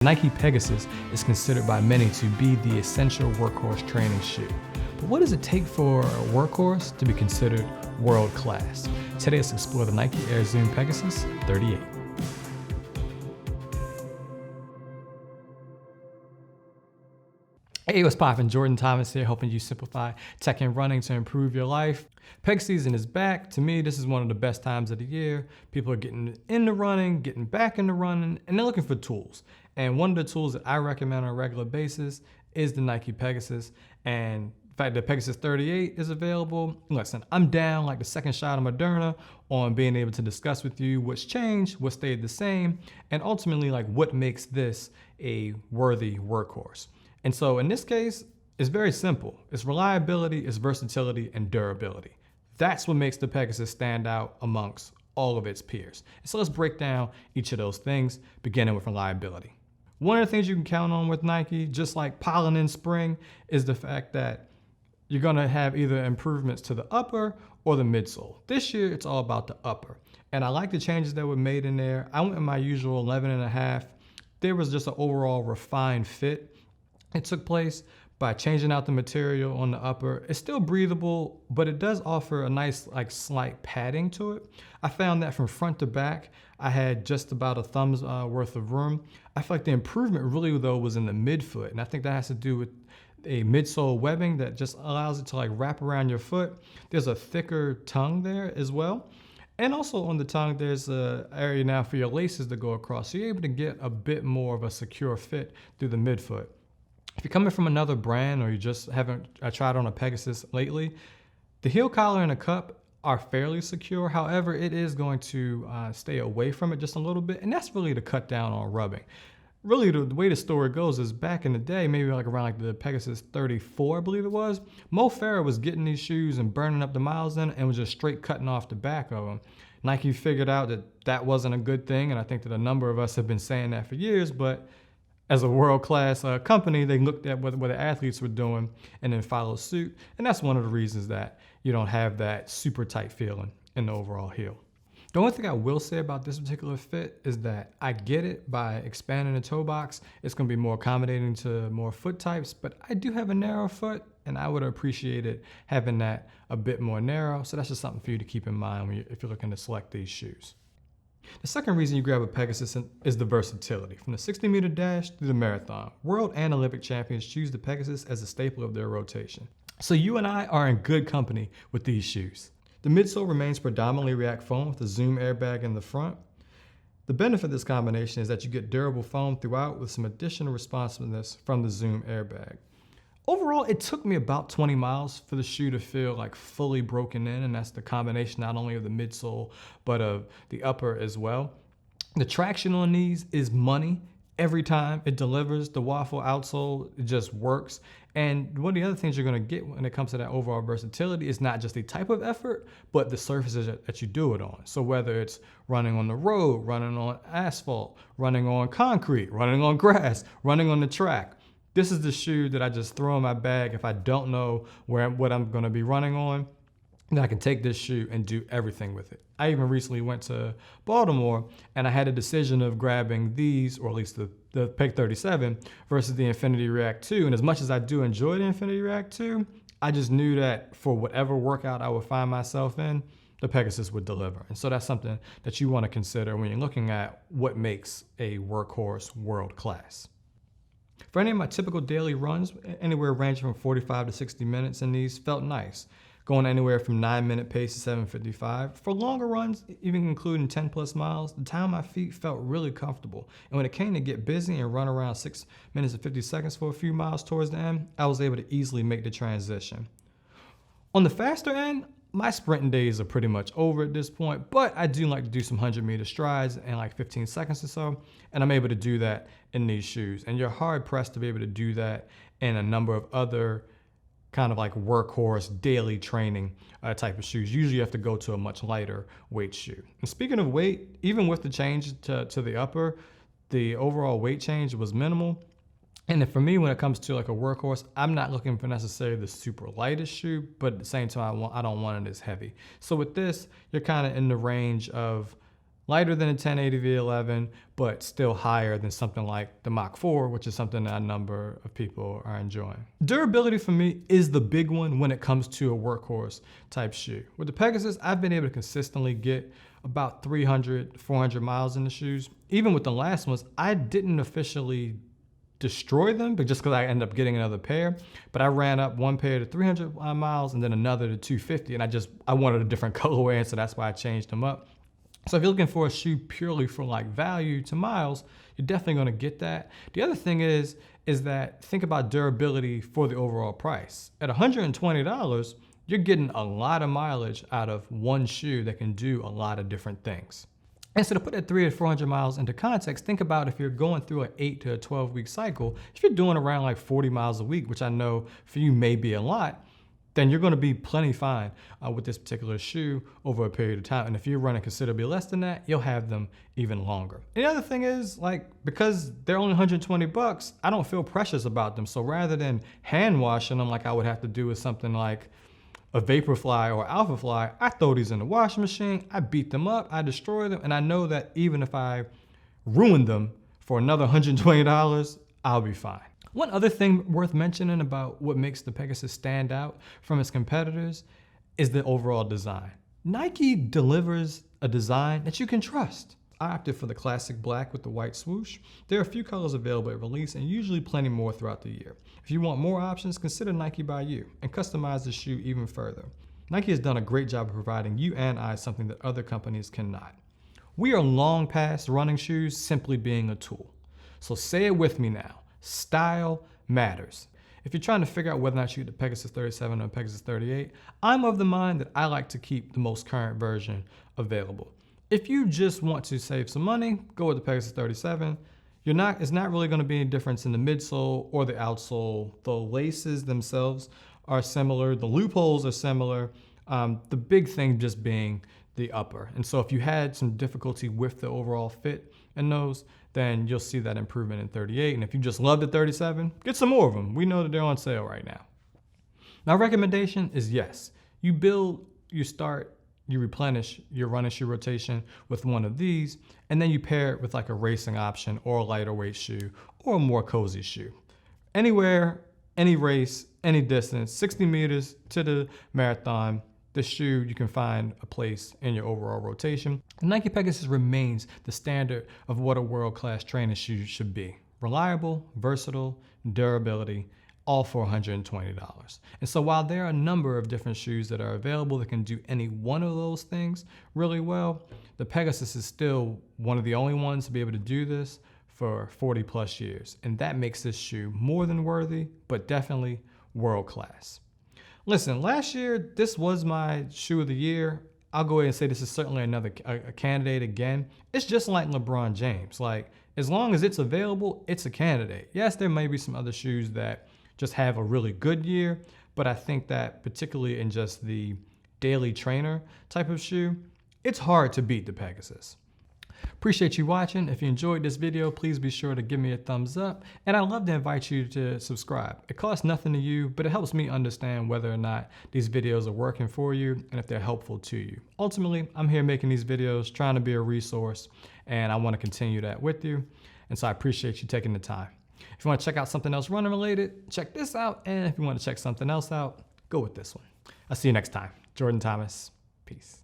Nike Pegasus is considered by many to be the essential workhorse training shoe. But what does it take for a workhorse to be considered world class? Today, let's explore the Nike Air Zoom Pegasus 38. Hey, what's poppin'? Jordan Thomas here, helping you simplify tech and running to improve your life. Peg season is back. To me, this is one of the best times of the year. People are getting into running, getting back into running, and they're looking for tools. And one of the tools that I recommend on a regular basis is the Nike Pegasus. And in fact, the Pegasus 38 is available. Listen, I'm down like the second shot of Moderna on being able to discuss with you what's changed, what stayed the same, and ultimately like what makes this a worthy workhorse. And so in this case, it's very simple. It's reliability, it's versatility, and durability. That's what makes the Pegasus stand out amongst all of its peers. And so let's break down each of those things, beginning with reliability. One of the things you can count on with Nike, just like pollen in spring, is the fact that you're gonna have either improvements to the upper or the midsole. This year, it's all about the upper. And I like the changes that were made in there. I went with my usual 11.5. There was just an overall refined fit. It took place by changing out the material on the upper. It's still breathable, but it does offer a nice like slight padding to it. I found that from front to back, I had just about a thumb's worth of room. I feel like the improvement really though was in the midfoot, and I think that has to do with a midsole webbing that just allows it to like wrap around your foot. There's a thicker tongue there as well. And also on the tongue, there's an area now for your laces to go across. So you're able to get a bit more of a secure fit through the midfoot. If you're coming from another brand or you just haven't tried on a Pegasus lately, the heel collar and the cup are fairly secure. However, it is going to stay away from it just a little bit, and that's really to cut down on rubbing. Really, the way the story goes is back in the day, maybe like around like the Pegasus 34, I believe it was, Mo Farah was getting these shoes and burning up the miles in and was just straight cutting off the back of them. Nike figured out that that wasn't a good thing, and I think that a number of us have been saying that for years, but as a world-class company, they looked at what the athletes were doing and then followed suit. And that's one of the reasons that you don't have that super tight feeling in the overall heel. The only thing I will say about this particular fit is that I get it by expanding the toe box. It's gonna be more accommodating to more foot types, but I do have a narrow foot and I would appreciate it having that a bit more narrow. So that's just something for you to keep in mind if you're looking to select these shoes. The second reason you grab a Pegasus is the versatility. From the 60-meter dash through the marathon, world and Olympic champions choose the Pegasus as a staple of their rotation. So you and I are in good company with these shoes. The midsole remains predominantly React foam with a Zoom airbag in the front. The benefit of this combination is that you get durable foam throughout with some additional responsiveness from the Zoom airbag. Overall, it took me about 20 miles for the shoe to feel like fully broken in, and that's the combination not only of the midsole, but of the upper as well. The traction on these is money. Every time it delivers, the waffle outsole, it just works. And one of the other things you're gonna get when it comes to that overall versatility is not just the type of effort, but the surfaces that you do it on. So whether it's running on the road, running on asphalt, running on concrete, running on grass, running on the track, this is the shoe that I just throw in my bag if I don't know what I'm gonna be running on. Then I can take this shoe and do everything with it. I even recently went to Baltimore and I had a decision of grabbing these, or at least the Peg 37 versus the Infinity React 2. And as much as I do enjoy the Infinity React 2, I just knew that for whatever workout I would find myself in, the Pegasus would deliver. And so that's something that you wanna consider when you're looking at what makes a workhorse world class. For any of my typical daily runs, anywhere ranging from 45 to 60 minutes in these felt nice. Going anywhere from 9-minute pace to 7:55. For longer runs, even including 10 plus miles, the time on my feet felt really comfortable. And when it came to get busy and run around 6 minutes and 50 seconds for a few miles towards the end, I was able to easily make the transition. On the faster end, my sprinting days are pretty much over at this point, but I do like to do some 100-meter strides in like 15 seconds or so, and I'm able to do that in these shoes. And you're hard pressed to be able to do that in a number of other kind of like workhorse daily training type of shoes. Usually you have to go to a much lighter weight shoe. And speaking of weight, even with the change to the upper, the overall weight change was minimal. And then for me, when it comes to like a workhorse, I'm not looking for necessarily the super lightest shoe, but at the same time, I don't want it as heavy. So with this, you're kind of in the range of Lighter than a 1080 V11, but still higher than something like the Mach 4, which is something that a number of people are enjoying. Durability for me is the big one when it comes to a workhorse type shoe. With the Pegasus, I've been able to consistently get about 300, 400 miles in the shoes. Even with the last ones, I didn't officially destroy them, but just because I ended up getting another pair. But I ran up one pair to 300 miles and then another to 250, and I wanted a different colorway, and so that's why I changed them up. So if you're looking for a shoe purely for like value to miles, you're definitely going to get that. The other thing is that think about durability for the overall price. At $120, you're getting a lot of mileage out of one shoe that can do a lot of different things. And so to put that 300 to 400 miles into context, think about if you're going through an 8 to 12 week cycle, if you're doing around like 40 miles a week, which I know for you may be a lot, then you're going to be plenty fine with this particular shoe over a period of time. And if you're running considerably less than that, you'll have them even longer. And the other thing is, like, because they're only 120 bucks, I don't feel precious about them. So rather than hand washing them like I would have to do with something like a Vaporfly or Alphafly, I throw these in the washing machine, I beat them up, I destroy them, and I know that even if I ruin them for another $120, I'll be fine. One other thing worth mentioning about what makes the Pegasus stand out from its competitors is the overall design. Nike delivers a design that you can trust. I opted for the classic black with the white swoosh. There are a few colors available at release and usually plenty more throughout the year. If you want more options, consider Nike by You and customize the shoe even further. Nike has done a great job of providing you and I something that other companies cannot. We are long past running shoes simply being a tool. So say it with me now. Style matters. If you're trying to figure out whether or not you get the Pegasus 37 or Pegasus 38, I'm of the mind that I like to keep the most current version available. If you just want to save some money, go with the Pegasus 37. It's not really going to be any difference in the midsole or the outsole. The laces themselves are similar. The loopholes are similar. The big thing just being the upper. And so if you had some difficulty with the overall fit in those, then you'll see that improvement in 38. And if you just love the 37, get some more of them. We know that they're on sale right now. My recommendation is yes, you build, you start, you replenish your running shoe rotation with one of these, and then you pair it with like a racing option or a lighter weight shoe or a more cozy shoe. Anywhere, any race, any distance, 60 meters to the marathon, this shoe, you can find a place in your overall rotation. The Nike Pegasus remains the standard of what a world-class training shoe should be. Reliable, versatile, durability, all for $120. And so while there are a number of different shoes that are available that can do any one of those things really well, the Pegasus is still one of the only ones to be able to do this for 40 plus years. And that makes this shoe more than worthy, but definitely world-class. Listen, last year, this was my shoe of the year. I'll go ahead and say this is certainly another candidate again. It's just like LeBron James. Like, as long as it's available, it's a candidate. Yes, there may be some other shoes that just have a really good year, but I think that particularly in just the daily trainer type of shoe, it's hard to beat the Pegasus. Appreciate you watching. If you enjoyed this video, please be sure to give me a thumbs up. And I'd love to invite you to subscribe. It costs nothing to you, but it helps me understand whether or not these videos are working for you and if they're helpful to you. Ultimately, I'm here making these videos, trying to be a resource, and I want to continue that with you. And so I appreciate you taking the time. If you want to check out something else running related, check this out. And if you want to check something else out, go with this one. I'll see you next time. Jordan Thomas. Peace.